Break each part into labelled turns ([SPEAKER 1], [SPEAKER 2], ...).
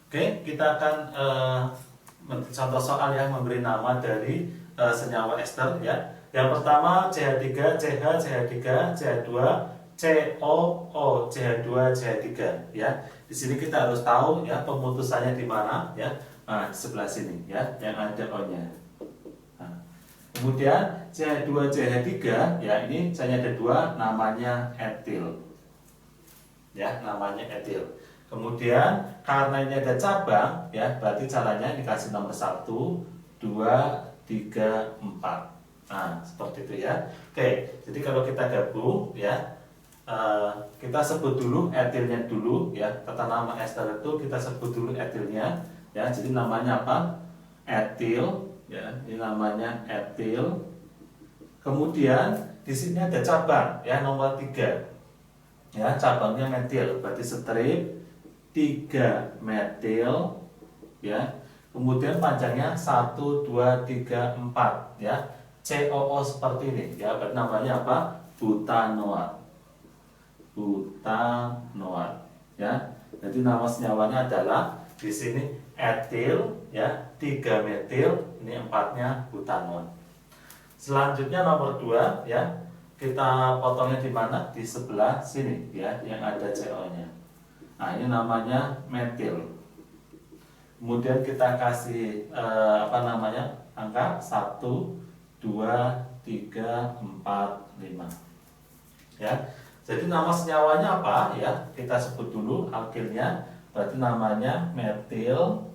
[SPEAKER 1] Oke, kita akan contoh soal yang memberi nama dari senyawa ester ya. Yang pertama CH3, CH, CH3, CH2, COO, CH2, CH3 ya. Di sini kita harus tahu ya pemutusannya di mana ya. Nah, di sebelah sini ya yang ada O-nya. Nah, kemudian CH2, CH3 ya ini hanya ada dua namanya etil. Ya, namanya etil. Kemudian karena ini ada cabang ya, berarti caranya dikasih nomor 1, 2, 3, 4. Nah, seperti itu ya. Oke, jadi kalau kita gabung ya, kita sebut dulu etilnya dulu ya. Kata nama ester itu kita sebut dulu etilnya ya. Jadi namanya apa? Etil ya. Ini namanya etil. Kemudian di sini ada cabang ya, nomor 3. Ya, cabangnya metil, berarti strip 3 metil ya. Kemudian panjangnya 1 2 3 4 ya. COO seperti ini ya, berarti namanya apa? Butanoat. Butanoat ya. Jadi nama senyawanya adalah di sini etil ya, 3 metil, ini 4-nya butanoat. Selanjutnya nomor 2 ya. Kita potongnya di mana? Di sebelah sini ya, yang ada CO-nya. Nah, ini namanya metil. Kemudian kita kasih angka 1 2 3 4 5. Ya. Jadi nama senyawanya apa ya? Kita sebut dulu alkilnya. Berarti namanya metil.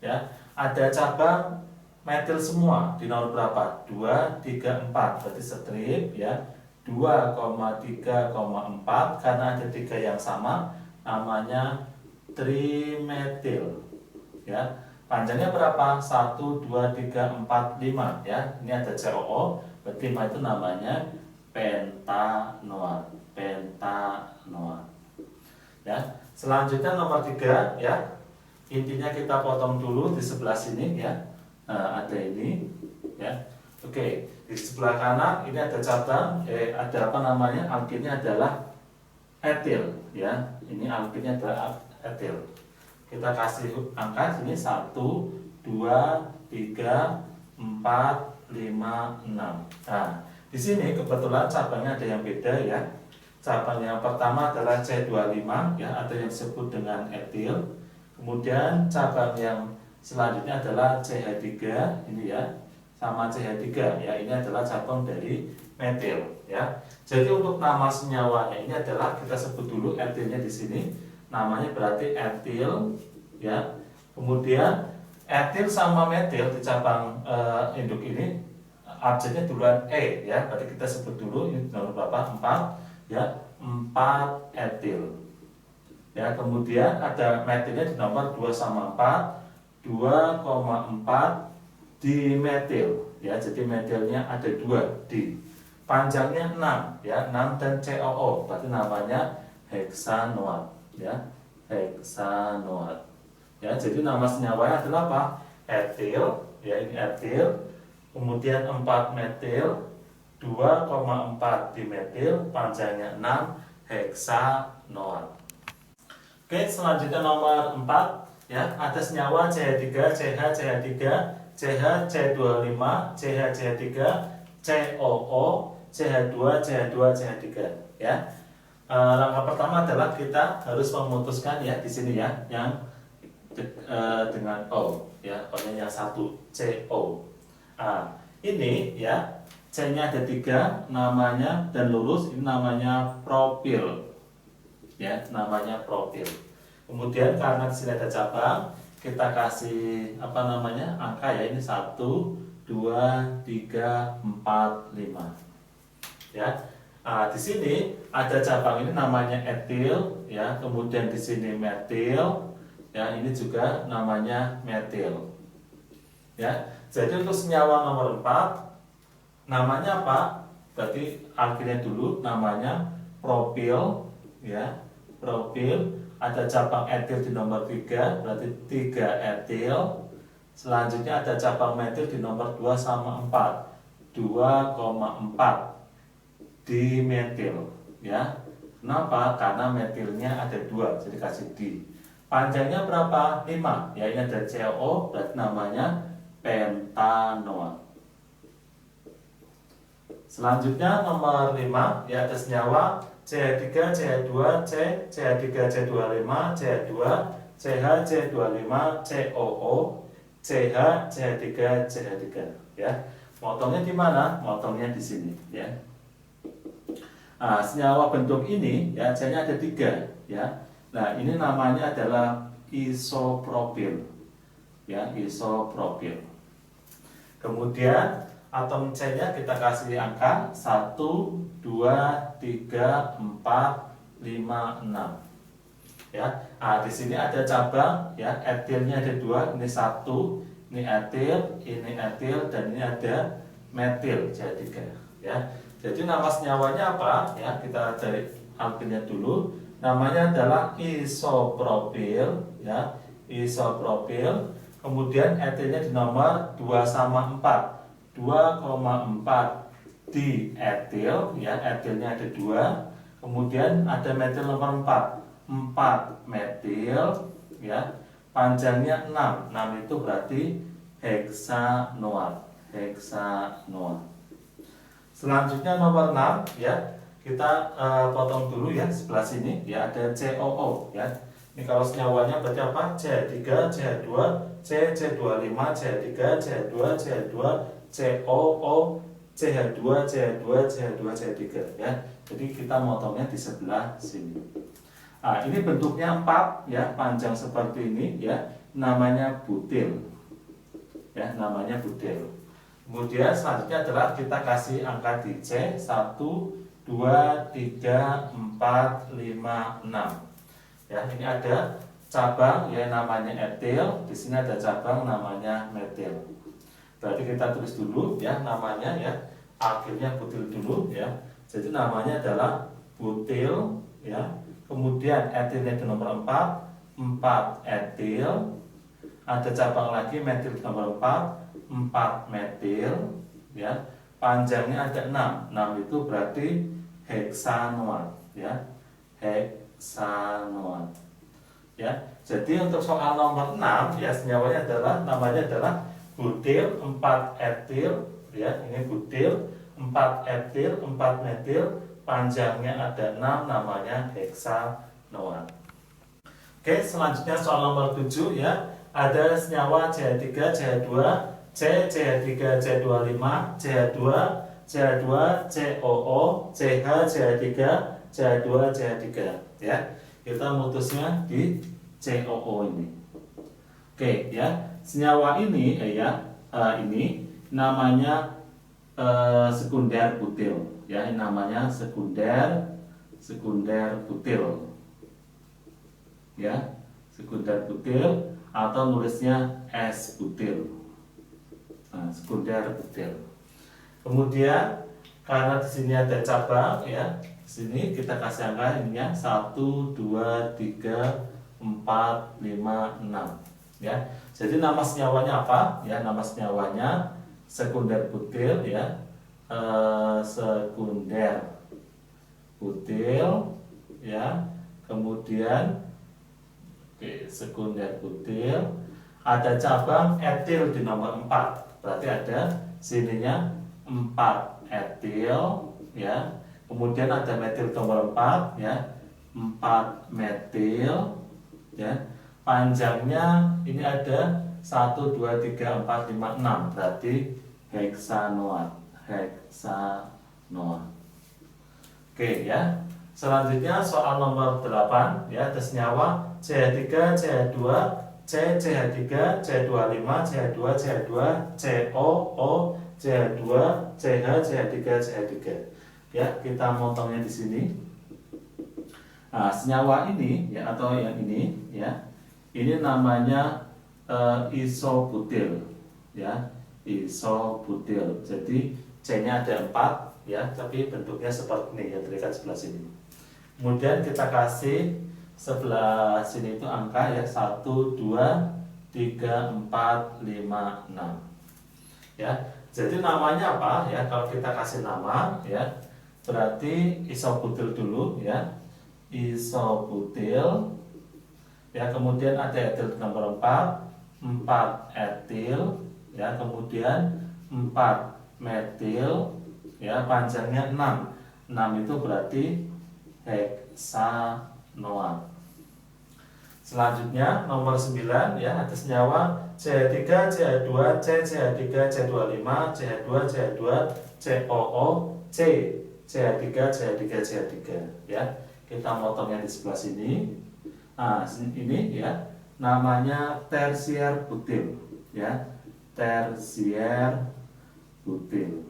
[SPEAKER 1] Ya. Ada cabang metil semua di nomor berapa? 2, 3, 4. Berarti strip ya. 2,3,4 karena ada 3 yang sama namanya trimetil ya. Panjangnya berapa? 1 2 3 4 5 ya. Ini ada COO, berarti 5 itu namanya pentanoat. Pentanoat. Ya. Selanjutnya nomor 3 ya. Intinya kita potong dulu di sebelah sini ya. Nah, ada ini ya. Oke, di sebelah kanan ini ada cabang ada alkilnya adalah etil ya. Ini alkilnya adalah etil. Kita kasih angka sini 1 2 3 4 5 6. Nah, di sini kebetulan cabangnya ada yang beda ya. Cabang yang pertama adalah C25 ya, atau yang disebut dengan etil. Kemudian cabang yang selanjutnya adalah CH3 ini ya, sama CH3 ya, ini adalah cabang dari metil ya. Jadi untuk nama senyawanya ini adalah kita sebut dulu etilnya di sini. Namanya berarti etil ya. Kemudian etil sama metil di cabang induk ini abjadnya duluan E ya. Berarti kita sebut dulu ini nomor berapa? 4 ya. 4 etil. Ya, kemudian ada metilnya di nomor 2 sama 4. 2,4 dimetil ya, jadi metilnya ada 2 di. Panjangnya 6 ya, 6 dan COO, berarti namanya heksanoat ya, heksanoat ya. Jadi nama senyawanya adalah apa? Etil ya, ini etil. Kemudian 4 metil, 2,4 dimetil, panjangnya 6, heksanoat. Oke, selanjutnya nomor 4 ya, ada senyawa CH3, CH, CH3, CH, C25, CH, CH3, COO, CH2, CH2, CH3 ya. Langkah pertama adalah kita harus memutuskan ya di sini ya, yang dengan O ya, O-nya yang 1, CO. Ini ya, C-nya ada 3 namanya dan lurus, ini namanya propil. Ya, namanya propil. Kemudian karena di sini ada cabang, kita kasih angka ya, ini 1 2 3 4 5 ya. Di sini ada cabang ini namanya etil ya, kemudian di sini metil ya, ini juga namanya metil ya. Jadi untuk senyawa nomor 4 namanya apa? Berarti alkilnya dulu namanya propil ya. Propil, ada cabang etil di nomor 3, berarti 3 etil. Selanjutnya ada cabang metil di nomor 2 sama 4, 2,4 dimetil ya. Kenapa? Karena metilnya ada 2, jadi kasih di. Panjangnya berapa? 5. Ya, ini ada COO, berarti namanya pentanoat. Selanjutnya nomor 5, ya ada senyawa CH3, CH2, C, CH3, C25, CH2, CH, C25, COO, CH, CH3, CH3. Ya, motongnya di mana? Motongnya di sini. Ya. Nah, senyawa bentuk ini, ya, C-nya ada 3. Ya. Nah, ini namanya adalah isopropil. Ya, isopropil. Kemudian atom C-nya kita kasih angka 1, 2, 3, 4, 5, 6. Ya. Nah, di sini ada cabang, ya, etilnya ada 2, ini 1, ini etil, dan ini ada metil, jadi 3. Ya. Jadi nama senyawanya apa? Ya, kita cari alkilnya dulu. Namanya adalah isopropil, ya, isopropil. Kemudian etilnya di nomor 2/4. 2,4 di etil, ya, etilnya ada 2. Kemudian ada metil nomor 4. 4 metil, ya. Panjangnya 6. 6 itu berarti heksanoat. Heksanoat. Selanjutnya nomor 6, ya. Kita potong dulu, ya, sebelah sini, ya, ada COO, ya. Ini kalau senyawanya berarti apa? CH3, CH2, C, C25, CH3, CH2, CH2, COO, CH2, CH2, CH2, CH3, ya. Jadi kita motongnya di sebelah sini. Nah, ini bentuknya 4, ya, panjang seperti ini, ya. Namanya butil. Ya, namanya butil. Kemudian selanjutnya adalah kita kasih angka di C 1, 2, 3, 4, 5, 6. Ya, ini ada cabang, ya, namanya etil, di sini ada cabang namanya metil. Berarti kita tulis dulu, ya, namanya, ya, akhirnya butil dulu, ya. Jadi namanya adalah butil, ya. Kemudian etilnya di nomor 4, 4 etil. Ada cabang lagi metil di nomor 4, 4 metil, ya. Panjangnya ada 6. 6 itu berarti heksanoat, ya. Heksanoat. Ya. Jadi untuk soal nomor 6, ya, senyawanya adalah namanya adalah butil 4 etil, ya. Ini butil 4 etil, 4 metil, panjangnya ada 6, namanya heksanoat. Oke, selanjutnya soal nomor 7, ya. Ada senyawa CH3, CH2, C, CH3, C25, CH2, CH2, COO, CH, CH3, CH2, CH3, ya. Kita mutusnya di COO ini. Oke, ya. Senyawa ini, ini namanya sekunder butil, ya. Ini namanya sekunder butil. Ya, sekunder butil atau nulisnya S butil. Nah, sekunder butil. Kemudian karena di sini ada cabang, ya, di sini kita kasih angka ininya 1, 2, 3, 4, 5, 6. Ya, jadi nama senyawanya apa? Ya, nama senyawanya sekunder butil, ya, sekunder butil, ya. Kemudian sekunder butil, ada cabang etil di nomor 4. Berarti ada sininya 4 etil, ya. Kemudian ada metil nomor 4, ya. 4 metil, ya. Panjangnya ini ada 1, 2, 3, 4, 5, 6. Berarti heksanoat. Heksanoat. Oke, ya. Selanjutnya soal nomor 8, ya, ada senyawa CH3, CH2, C, CH3, C25, CH2, CH2, COO, CH2, CH, CH3, CH3. Ya, kita motongnya di sini. Nah, senyawa ini, ya, atau yang ini, ya, ini namanya isobutil, ya, isobutil. Jadi C-nya ada 4, ya, tapi bentuknya seperti ini, yang terlihat sebelah sini. Kemudian kita kasih sebelah sini itu angka, ya, 1, 2, 3, 4, 5, 6. Ya, jadi namanya apa, ya? Kalau kita kasih nama, ya, berarti isobutil dulu, ya. Isobutil, ya, kemudian ada etil di nomor 4, 4 etil, ya, kemudian 4 metil, ya, panjangnya 6. 6 itu berarti heksanoat. Selanjutnya nomor 9, ya, ada senyawa CH3, CH2, C, CH3, C25, CH2, CH2, COO, C, CH3, CH3, CH3, ya. Kita motongnya di sebelah sini. Nah, ini ya namanya tersier butil, ya. Tersier butil.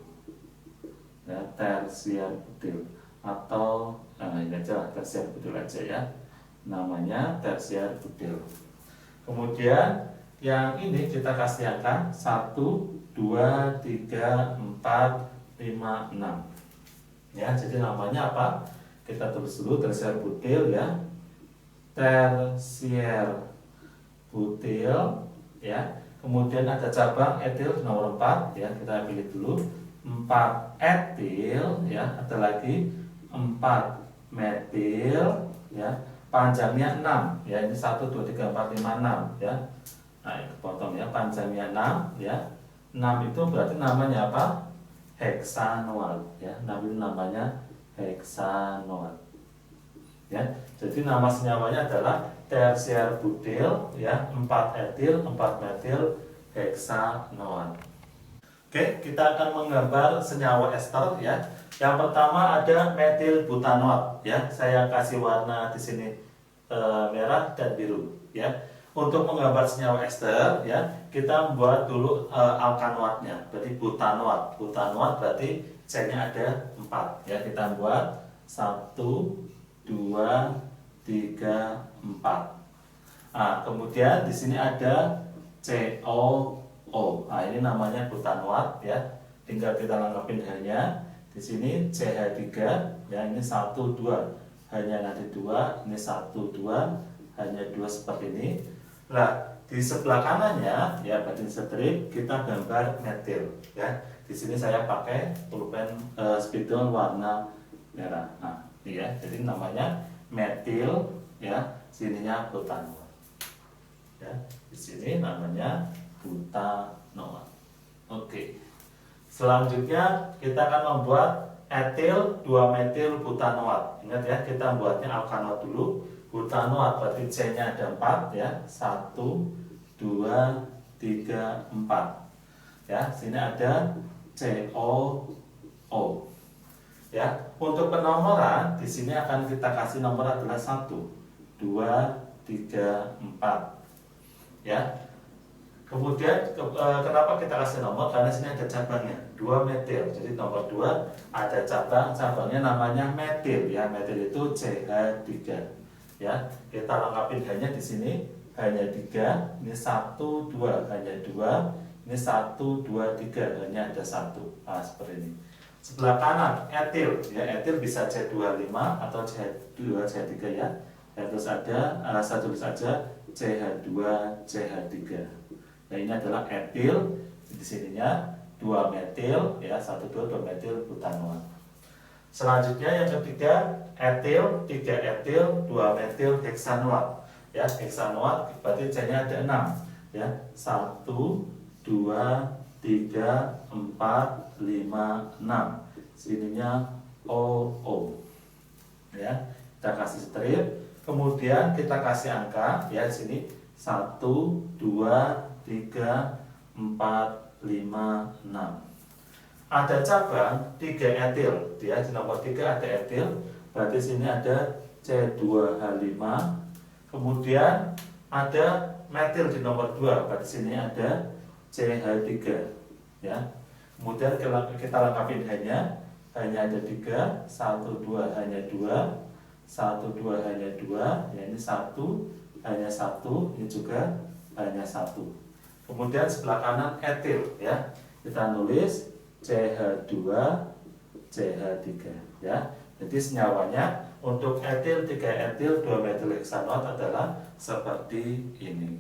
[SPEAKER 1] Ya, tersier butil atau ini aja tersier butil aja ya. Namanya tersier butil. Kemudian yang ini kita kasih angka 1, 2, 3, 4, 5, 6. Ya, jadi namanya apa? Kita tulis dulu tersier butil ya. Tersier butil ya. Kemudian ada cabang etil nomor 4 ya. Kita pilih dulu 4 etil ya. Ada lagi 4 metil ya. Panjangnya 6 ya, ini 1, 2, 3, 4, 5, 6 ya. Nah, itu potong ya, panjangnya 6 ya. 6 itu berarti namanya apa? Heksanoat ya. 6 itu namanya heksanoat ya. Jadi nama senyawanya adalah tersier butil ya, 4 etil, 4 metil heksanoat. Oke, kita akan menggambar senyawa ester ya. Yang pertama ada metil butanoat ya. Saya kasih warna di sini merah dan biru ya. Untuk menggambar senyawa ester ya, kita membuat dulu alkanoatnya. Berarti butanoat. Butanoat berarti C-nya ada 4 ya. Kita buat 1, 2, 3, 4. Nah, kemudian di sini ada COO. Nah, ini namanya butanoat ya. Tinggal kita lengkapin hanya. Di sini CH3 ya, ini 1, 2. Hanya nanti 2, ini 1, 2, hanya 2 seperti ini. Nah, di sebelah kanannya ya, berarti strip kita gambar metil ya. Di sini saya pakai pulpen spidol warna merah. Nah, ini ya. Jadi namanya metil ya, sininya butanoat. Ya, di sini namanya butanoat. Oke. Selanjutnya kita akan membuat etil 2 metil butanoat. Ingat ya, kita buatnya alkanoat dulu. Butanoat berarti C-nya ada 4 ya. 1, 2, 3, 4. Ya, sini ada COO. Ya, untuk penomoran di sini akan kita kasih nomor adalah 1, 2, 3, 4. Ya. Kemudian kenapa kita kasih nomor? Karena sini ada cabangnya 2 metil. Jadi nomor 2 ada cabangnya namanya metil ya. Metil itu CH3 ya. Kita lengkapin hanya di sini hanya 3. Ini 1, 2 hanya 2. Ini 1, 2, 3 hanya ada 1. Nah, seperti ini. Sebelah kanan etil ya. Etil bisa C25 atau CH2 CH3 ya. Terus ada saya tulis saja CH2 CH3. Nah, ini adalah etil, di sininya 2 metil ya, 1, 2, 2 metil butanoat. Selanjutnya yang ketiga etil, 3 etil, 2 metil heksanoat. Ya, heksanoat berarti C-nya ada 6 ya. 1, 2, 3, 4, 5, 6. Sininya OO. Ya, kita kasih strip, kemudian kita kasih angka ya, di sini 1, 2, 3, 4, 5, 6. Ada cabang 3 etil ya, di nomor 3 ada etil, berarti sini ada C2H5. Kemudian ada metil di nomor 2, berarti sini ada CH3 ya. Kemudian kita lengkapin hanya ada 3, 1, 2 hanya 2, 1, 2 hanya 2 ya, ini 1 hanya 1, ini juga hanya 1. Kemudian sebelah kanan etil ya. Kita nulis CH2 CH3 ya. Jadi senyawanya untuk etil 3 etil 2 metil heksanoat adalah seperti ini.